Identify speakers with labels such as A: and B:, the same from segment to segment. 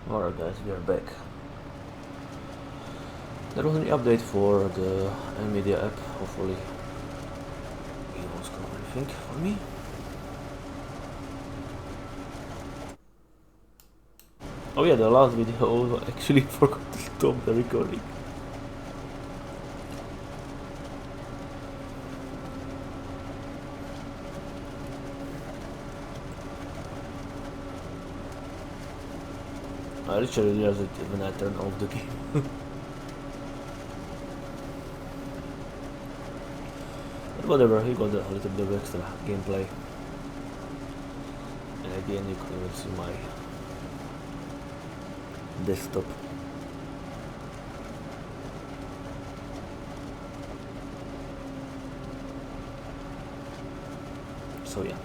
A: Alright guys, we are back. There was an update for the NVIDIA app, hopefully it won't scroll anything for me. Oh yeah, the last video actually forgot to stop the recording. I literally realized it when I turned off the game. But whatever, you got a little bit of extra gameplay. And again, you can even see my desktop. So yeah.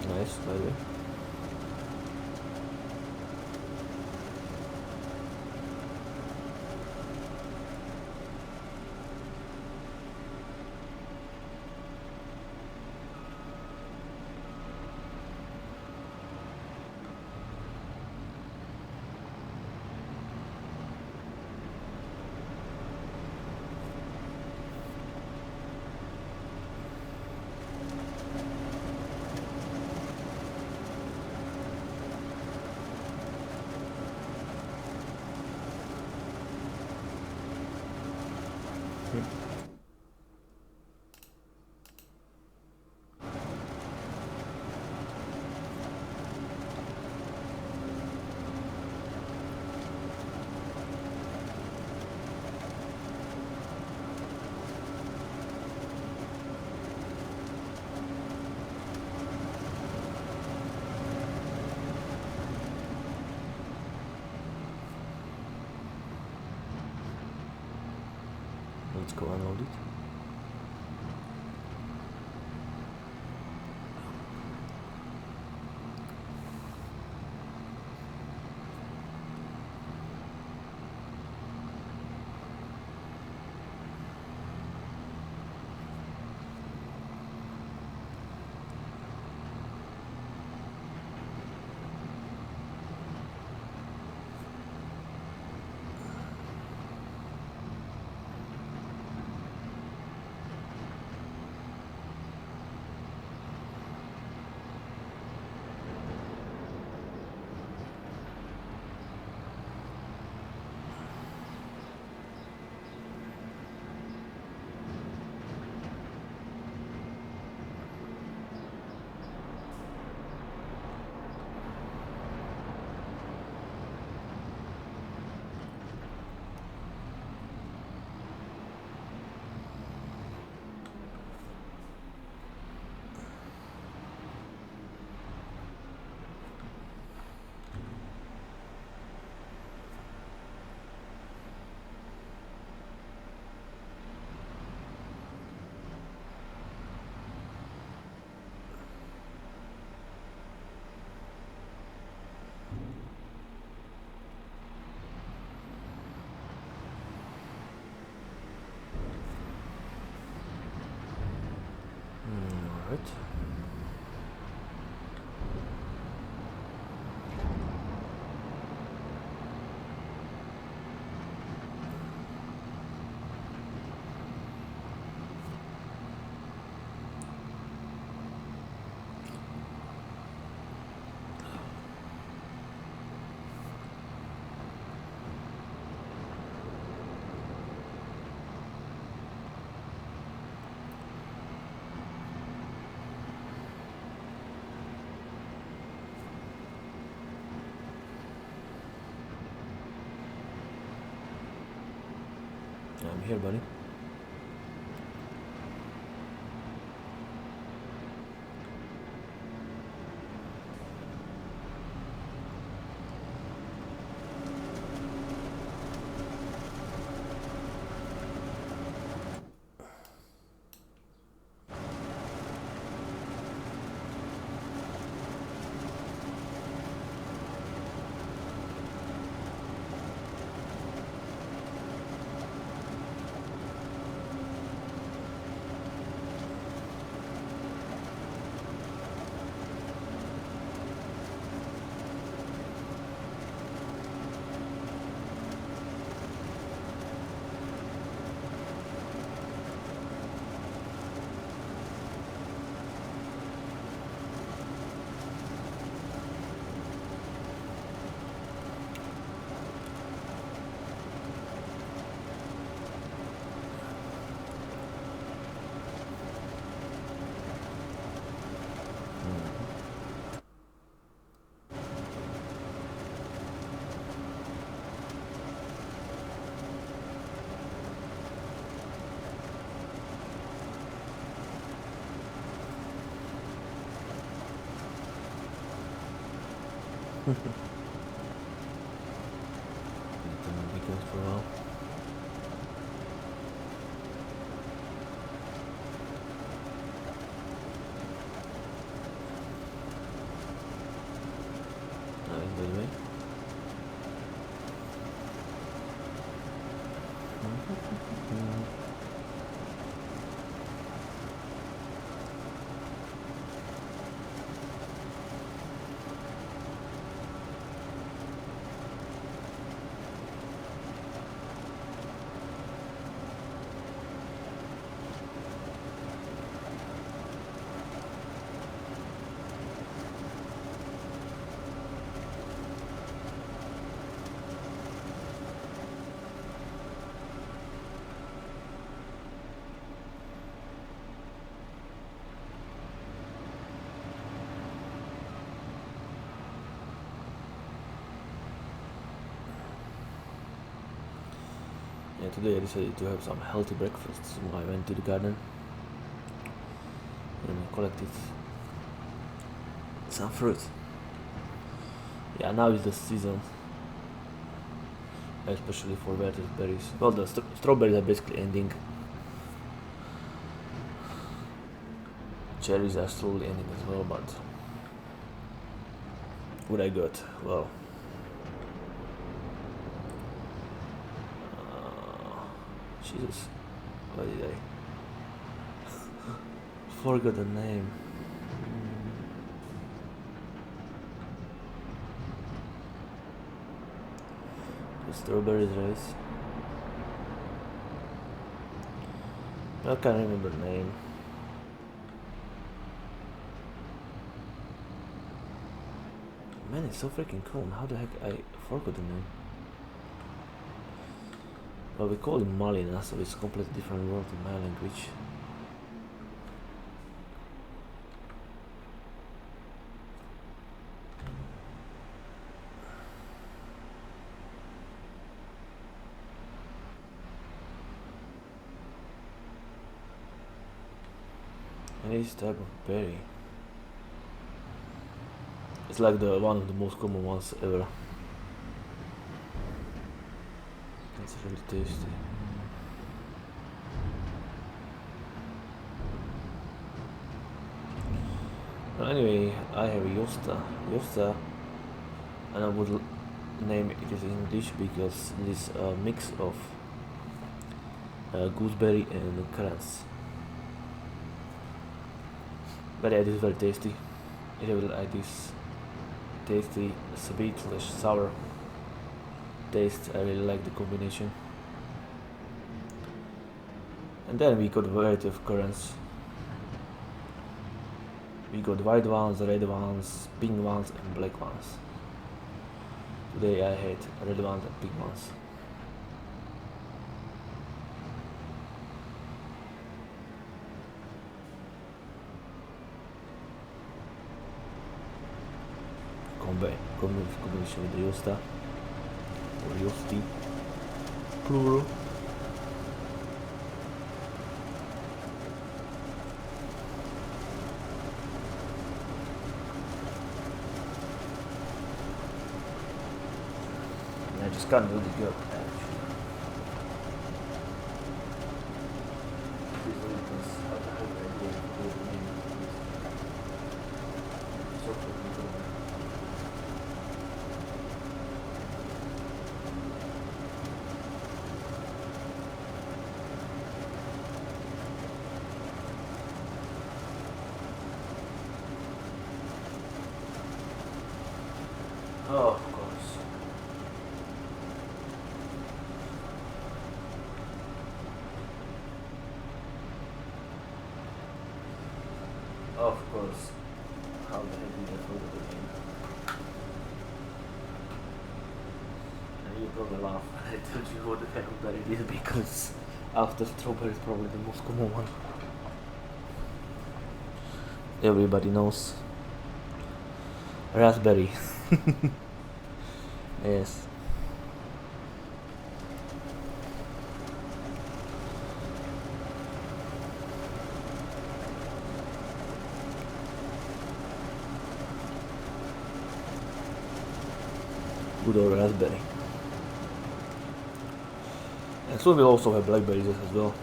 A: Nice, by the way. Let's go unload it. Alright. I'm here, buddy. Weekend for a while. By the way. Yeah, today I decided to have some healthy breakfast, so I went to the garden and I collected some fruit. Yeah, now is the season, especially for wet berries. Well, the strawberries are basically ending. Cherries are slowly ending as well, but what I got, well, Jesus, why did I forgot the name? The strawberries rice. I can't remember the name. Man, it's so freaking cool. How the heck I forgot the name? Well, we call it Malina, so it's a completely different word in my language. And it's type of berry. It's like the one of the most common ones ever. It's really tasty. Well, anyway, I have Josta, and I would name it in English because it is a mix of gooseberry and currants. But yeah, it is very tasty. It will like this tasty, sweet/sour taste. I really like the combination. And then we got a variety of currants. We got white ones, red ones, pink ones, and black ones. Today I had red ones and pink ones. Combination with the Josta or Josti plural. And I just can't really go actually. Oh, of course. Of course. How the heck did I forget the name? And you probably laugh when I told you what the heck that it is because after strawberry is probably the most common one. Everybody knows. Raspberry. Yes. good old raspberry. And soon we'll also have blackberries as well.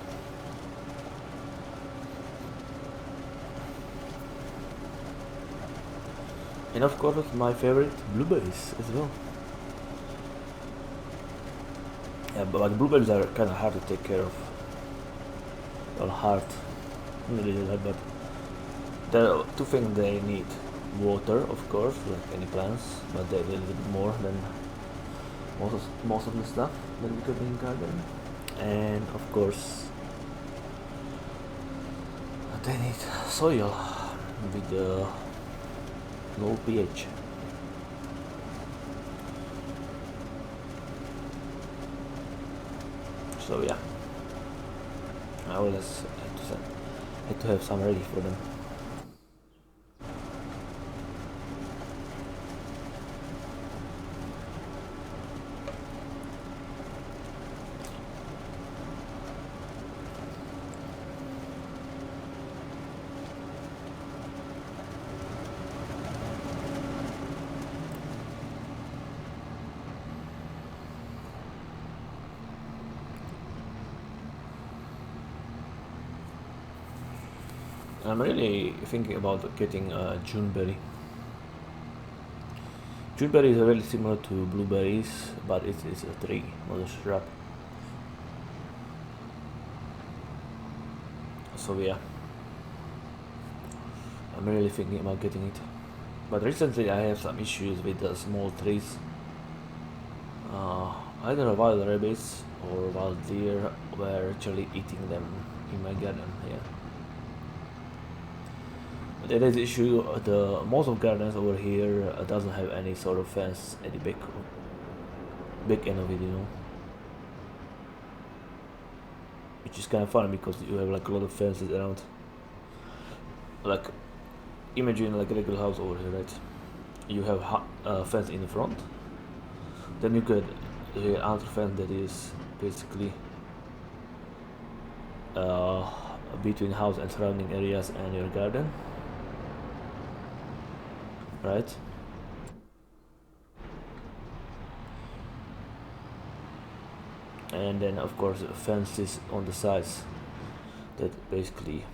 A: And of course my favorite, blueberries as well. Yeah, but the blueberries are kind of hard to take care of. Well, hard, not really hard, but there are two things they need. Water, of course, like any plants, but they need a little bit more than most of the stuff that we could in garden. And of course, they need soil with low pH. So yeah, I always had to have some ready for them. I'm really thinking about getting Juneberry. Juneberry is really similar to blueberries, but it's a tree, not a shrub. So yeah, I'm really thinking about getting it. But recently I have some issues with the small trees. Either wild rabbits or wild deer were actually eating them in my garden here. But there is issue. The most of gardens over here doesn't have any sort of fence at the big end of it, you know. Which is kind of fun because you have like a lot of fences around. Like, imagine like a regular house over here, right? You have a fence in the front. Then you get another fence that is basically between house and surrounding areas and your garden, right? And then of course fences on the sides that basically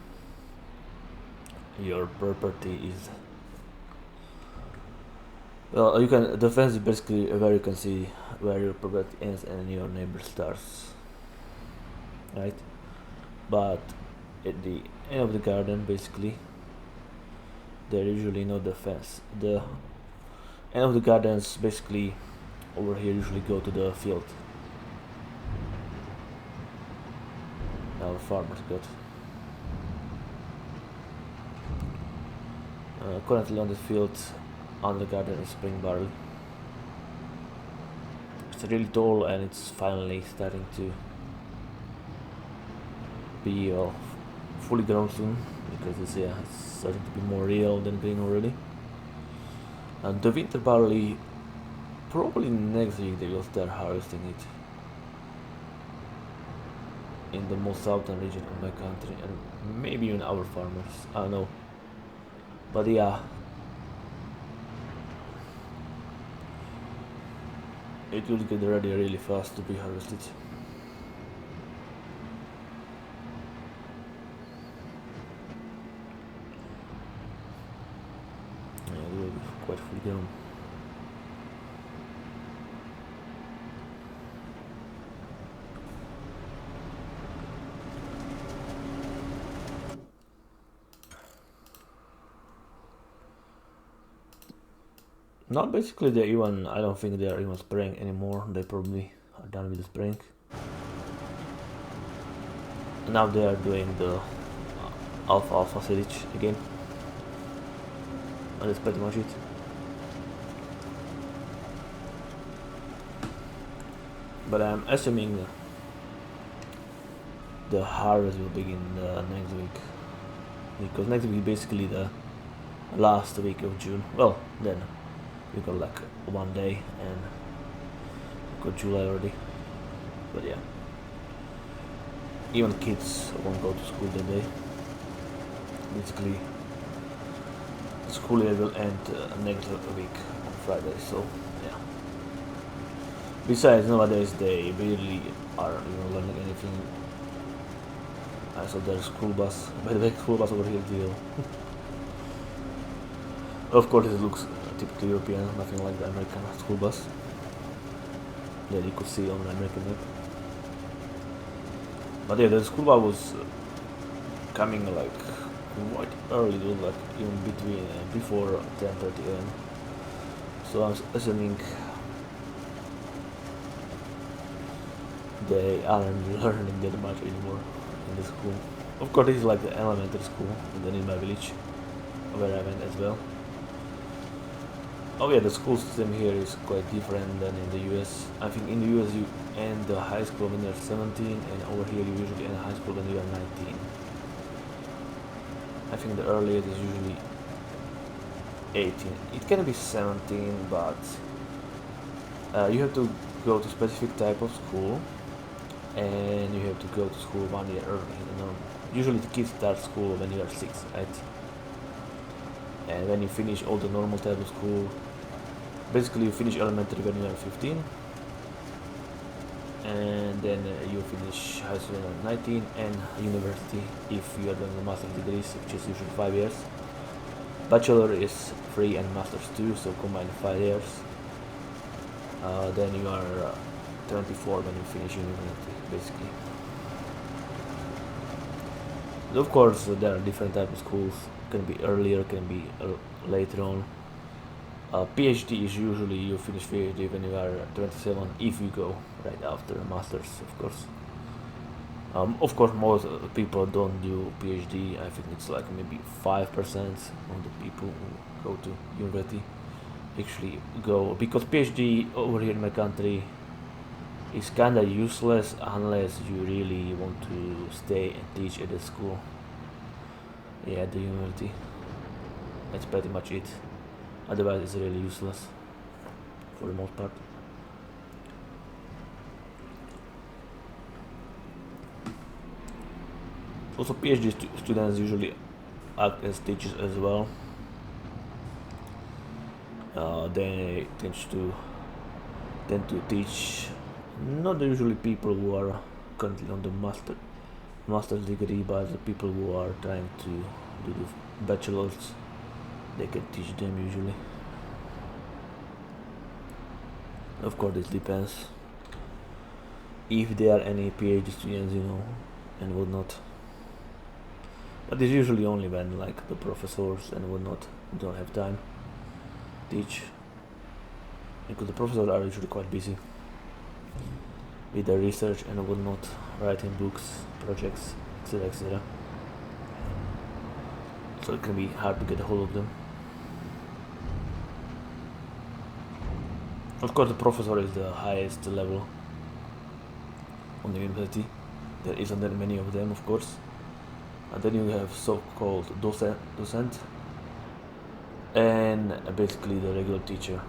A: your property is, well, you can, the fence is basically where you can see where your property ends and your neighbor starts, right? But at the end of the garden, basically, there usually not the fence. The end of the gardens basically over here usually go to the field. Our farmers got. Currently on the field, on the garden is spring barley. It's really tall and it's finally starting to be fully grown soon, because it's starting to be more real than green already. And the winter barley, probably next week they will start harvesting it in the most southern region of my country, and maybe even our farmers, I don't know. But yeah, it will get ready really fast to be harvested. Yeah, it will be quite fully grown. Not basically they even, I don't think they are even spraying anymore. They probably are done with the spraying. Now they are doing the alfalfa silage again. And that's pretty much it. But I'm assuming the harvest will begin next week. Because next week is basically the last week of June. Well, then we got like one day and we got July already. But yeah, even kids won't go to school that day. Basically, the school year will end next week on Friday, so yeah. Besides, nowadays they really are learning anything. I saw their school bus. By the way, school bus over here deal. Of course, it looks typically European, nothing like the American school bus that you could see on the American map. But yeah, the school bus was coming like quite early, like even between before 10:30 a.m. So I'm assuming they aren't learning that much anymore in the school. Of course, this is like the elementary school, and then in my village, where I went as well. Oh yeah, the school system here is quite different than in the US. I think in the US you end the high school when you're 17, and over here you usually end high school when you are 19. I think the earliest is usually 18. It can be 17, but you have to go to specific type of school, and you have to go to school 1 year early. Usually the kids start school when you are 6, right? And when you finish all the normal type of school, basically you finish elementary when you are 15, and then you finish high school when you are 19, and university if you are doing a master's degrees, which is usually 5 years. Bachelor is 3 and master's 2, so combined 5 years. Then you are 24 when you finish university, basically. Of course, there are different types of schools. Can be earlier, can be later on. PhD is usually you finish PhD when you are 27, if you go right after a master's, of course. Of course, most people don't do PhD. I think it's like maybe 5% of the people who go to university actually go, because PhD over here in my country is kinda useless unless you really want to stay and teach at the school. Yeah, at the university. That's pretty much it. Otherwise, it's really useless for the most part. Also, PhD students usually act as teachers as well. They tend to teach not usually people who are currently on the master's degree, but the people who are trying to do the bachelor's. They can teach them usually. Of course, this depends if there are any PhD students, and whatnot. But it's usually only when like the professors and whatnot don't have time to teach, because the professors are usually quite busy with their research and whatnot, writing books, projects, etc., etc. So it can be hard to get a hold of them. Of course, the professor is the highest level on the university. There isn't that many of them, of course. And then you have so-called docent, and basically the regular teacher.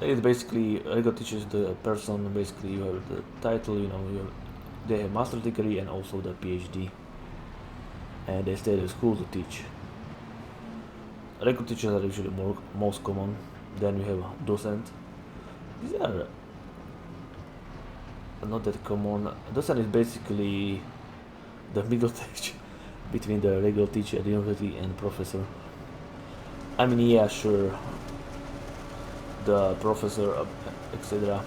A: It's basically regular teacher is the person. Basically, you have the title. They have master's degree and also the PhD, and they stay at school to teach. Regular teachers are usually most common. Then you have docent. These are not that common. Docent is basically the middle stage between the regular teacher at the university and professor. I mean, yeah, sure, the professor, etc.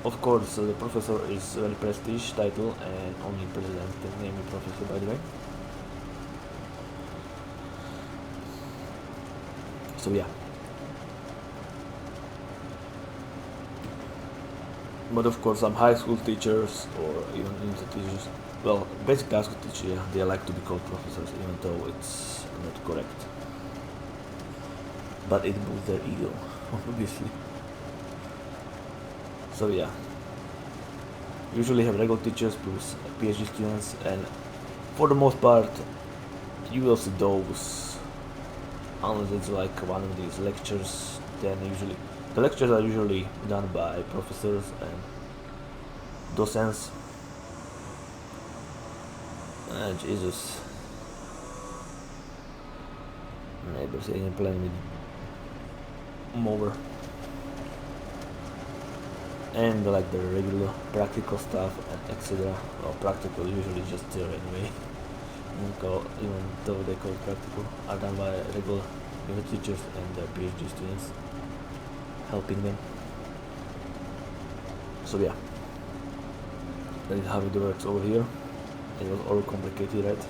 A: Of course, the professor is a very prestige title, and only president can name a professor, by the way. So yeah. But of course, some high school teachers or even university teachers, well, basic high school teachers, yeah, they like to be called professors, even though it's not correct. But it boosts their ego, obviously. So yeah. Usually have regular teachers plus PhD students, and for the most part, you will see those unless it's like one of these lectures. Then usually the lectures are usually done by professors and docents. Jesus, neighbors even playing with more, and like the regular practical stuff and etc. Well, practical usually just theory anyway. Even though they call it practical, are done by regular teachers and their PhD students, helping them. So yeah, that is how it works over here. It was all complicated, right?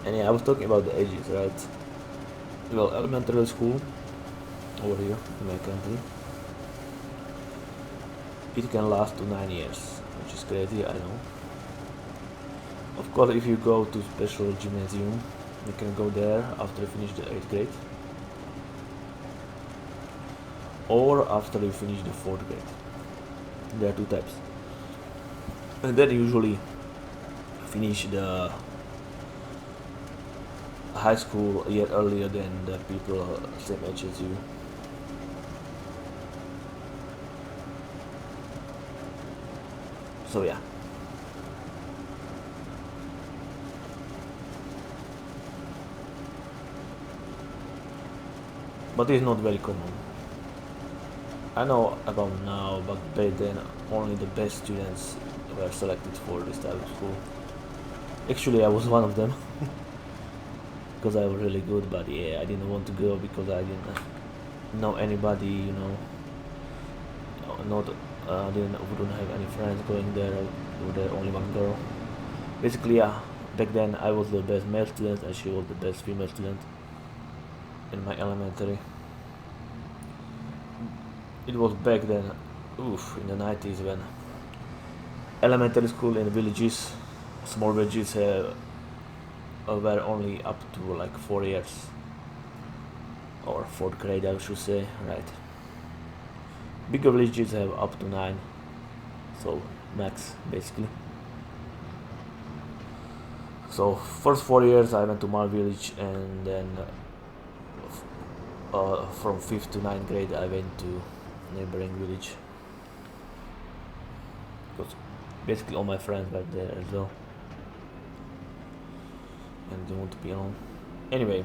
A: And yeah, I was talking about the ages, right? Well, elementary school over here in my country, it can last to 9 years, which is crazy, I know. Of course, if you go to special gymnasium, you can go there after you finish the 8th grade, or after you finish the 4th grade. There are two types. And then usually finish the high school a year earlier than the people same age as you. So yeah. But it's not very common. I know about now, but back then only the best students were selected for this type of school. Actually, I was one of them because I was really good, but yeah, I didn't want to go because I didn't know anybody, you know. Not wouldn't have any friends going there. With the only one girl. Basically, yeah. Back then, I was the best male student, and she was the best female student in my elementary. It was back then, in the 90s when elementary school in villages, small villages, were only up to like 4 years or 4th grade, I should say, right? Bigger villages have up to 9, so max basically. So first 4 years I went to my village, and then from 5th to 9th grade I went to neighboring village, because basically all my friends were there as well, and didn't want to be alone. Anyway,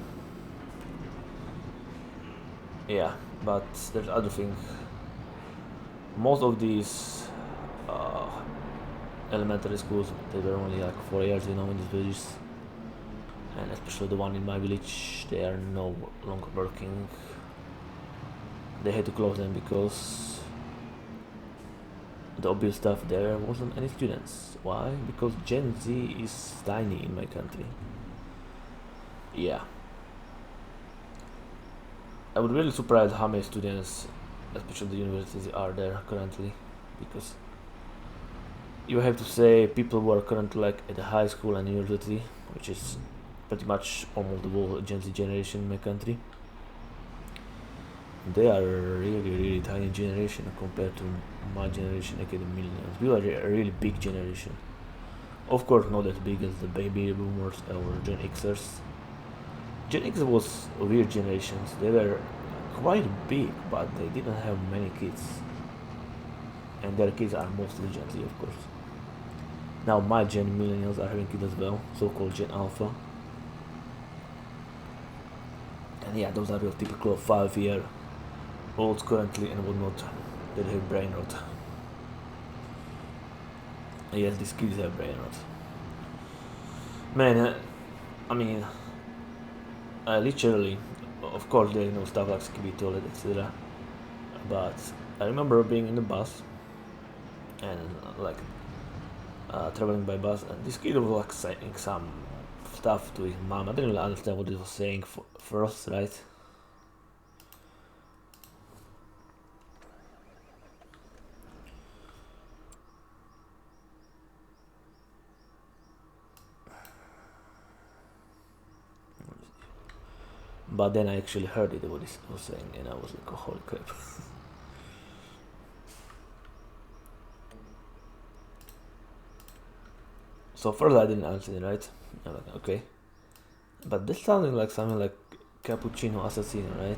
A: yeah, but there's other thing. Most of these elementary schools, they were only like 4 years, you know, in these villages, and especially the one in my village, they are no longer working. They had to close them because the obvious stuff, there wasn't any students. Why? Because Gen Z is tiny in my country. Yeah, I would really surprised how many students, especially the universities, are there currently, because you have to say people who are currently like at the high school and university, which is pretty much almost the whole Gen Z generation in my country. They are really tiny generation compared to my generation, aka the millennials. We are a really big generation. Of course, not as big as the baby boomers or Gen Xers. Gen X was a weird generation. They were quite big, but they didn't have many kids, and their kids are mostly Gen Z, of course. Now my Gen millennials are having kids as well, so-called Gen Alpha. And yeah, those are real typical 5-year olds currently and whatnot. They have brain rot. Yes, these kids have brain rot. Man, I mean, literally, of course, there is no stuff like skippy toilet, etc. But I remember being in the bus and like traveling by bus, and this kid was like saying some stuff to his mom. I didn't really understand what he was saying first, right? But then I actually heard it, what he was saying, and I was like, oh, holy crap. So first I didn't answer it, right? I'm like, okay. But this sounded like something like cappuccino assassino, right?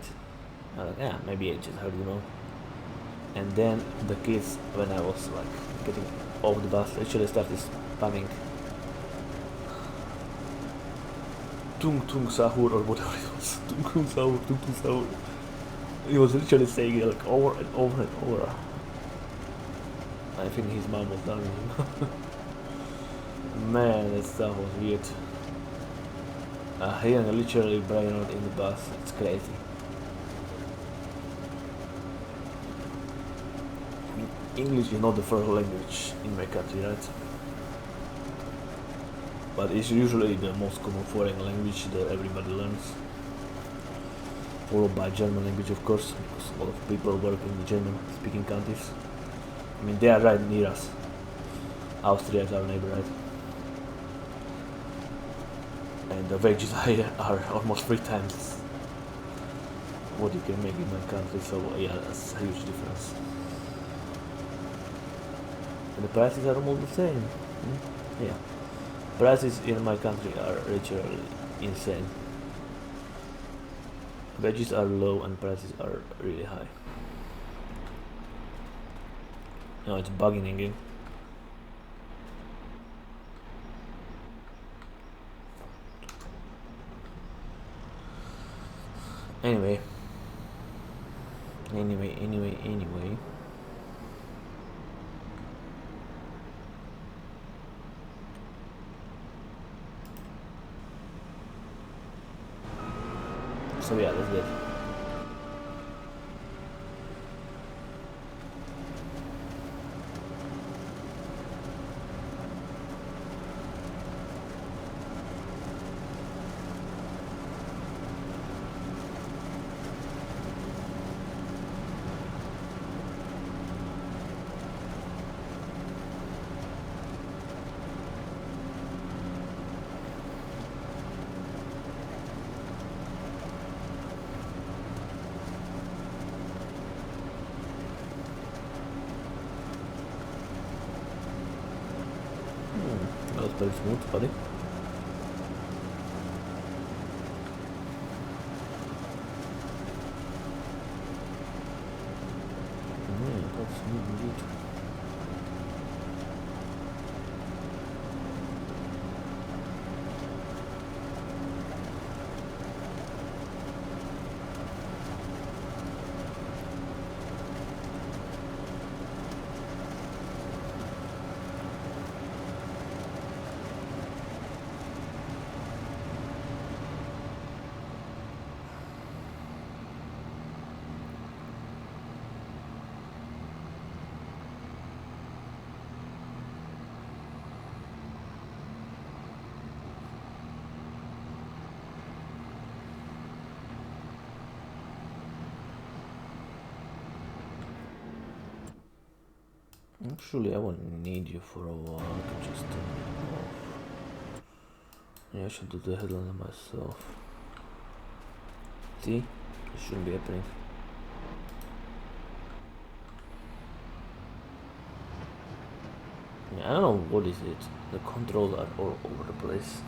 A: I'm like, yeah, maybe I just heard, you know. And then the kids, when I was like getting off the bus, actually started spamming Tung Tung Sahur or whatever it was. Tung Tung Sahur, Tung Tung Sahur. He was literally saying it like over and over and over. I think his mom was done with him. Man, that stuff was weird. Hearing literally brain out in the bus, it's crazy. I mean, English is not the first language in my country, right? But it's usually the most common foreign language that everybody learns. Followed by German language, of course, because a lot of people work in the German-speaking countries. I mean, they are right near us. Austria is our neighbor, right? And the wages here are almost 3 times what you can make in my country, so yeah, that's a huge difference. And the prices are almost the same. Yeah. Prices in my country are literally insane. Wages are low and prices are really high. Now it's bugging again. Anyway. So yeah, that's good. That was pretty smooth, buddy. That's smooth indeed. Actually, I won't need you for a while. I can just turn it off. Yeah, I should do the headliner myself. See? It shouldn't be happening. Yeah, I don't know what is it. The controls are all over the place.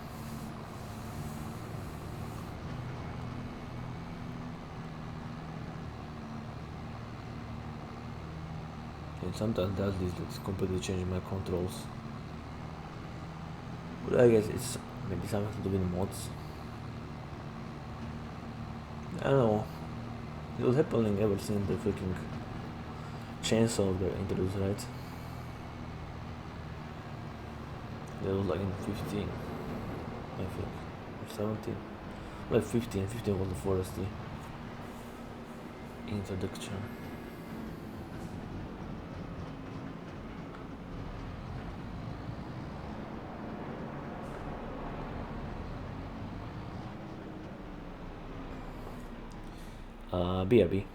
A: And sometimes does this, it's completely changing my controls. But I guess it's maybe something to do with mods. I don't know. It was happening ever since the freaking chainsaw were introduced, right? That was like in 15, I think, or 17. Like 15 was the forestry introduction. BRB.